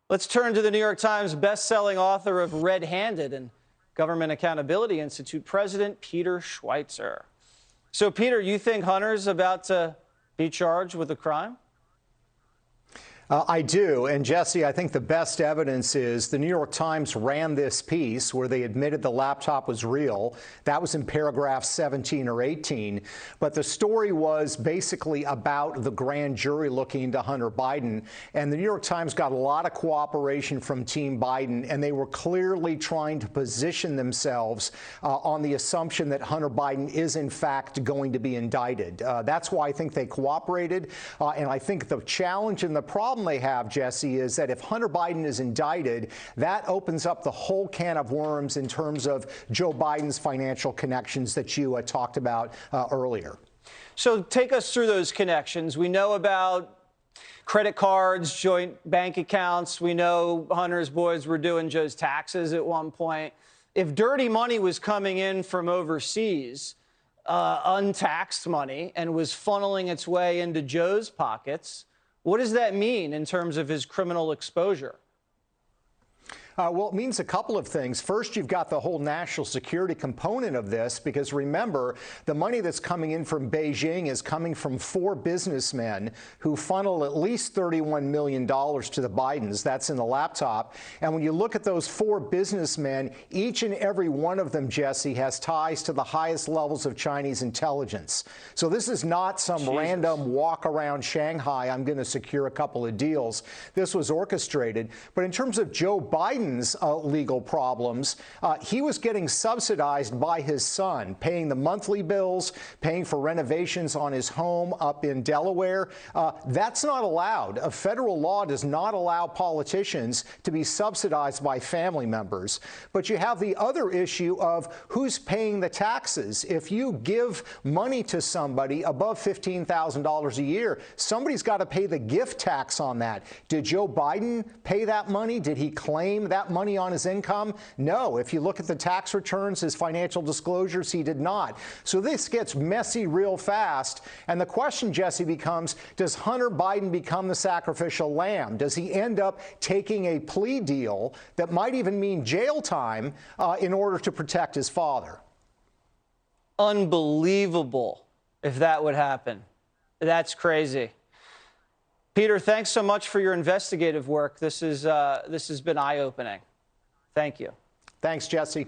Let's turn to the New York Times best-selling author of Red-Handed and Government Accountability Institute President Peter Schweizer. So, Peter, you think Hunter's about to be charged with a crime? I do. And Jesse, I think the best evidence is the New York Times ran this piece where they admitted the laptop was real. That was in paragraph 17 or 18. But the story was basically about the grand jury looking into Hunter Biden. And the New York Times got a lot of cooperation from Team Biden, and they were clearly trying to position themselves on the assumption that Hunter Biden is, in fact, going to be indicted. That's why I think they cooperated. And I think the challenge and the problem they have, Jesse, is that if Hunter Biden is indicted, that opens up the whole can of worms in terms of Joe Biden's financial connections that you talked about earlier. So take us through those connections. We know about credit cards, joint bank accounts. We know Hunter's boys were doing Joe's taxes at one point. If dirty money was coming in from overseas, untaxed money, and was funneling its way into Joe's pockets, what does that mean in terms of his criminal exposure? Well, it means a couple of things. First, you've got the whole national security component of this, because remember, the money that's coming in from Beijing is coming from 4 businessmen who funnel at least $31 million to the Bidens. That's in the laptop. And when you look at those 4 businessmen, each and every one of them, Jesse, has ties to the highest levels of Chinese intelligence. So this is not some random walk around Shanghai, I'm going to secure a couple of deals. This was orchestrated. But in terms of Joe Biden, legal problems, he was getting subsidized by his son, paying the monthly bills, paying for renovations on his home up in Delaware. That's not allowed. A federal law does not allow politicians to be subsidized by family members. But you have the other issue of who's paying the taxes. If you give money to somebody above $15,000 a year, somebody's got to pay the gift tax on that. Did Joe Biden pay that money? Did he claim that money on his income? No. If you look at the tax returns, his financial disclosures, he did not. So this gets messy real fast. And the question, Jesse, becomes, does Hunter Biden become the sacrificial lamb? Does he end up taking a plea deal that might even mean jail time in order to protect his father? Unbelievable if that would happen. That's crazy. Peter, thanks so much for your investigative work. This has been eye-opening. Thank you. Thanks, Jesse.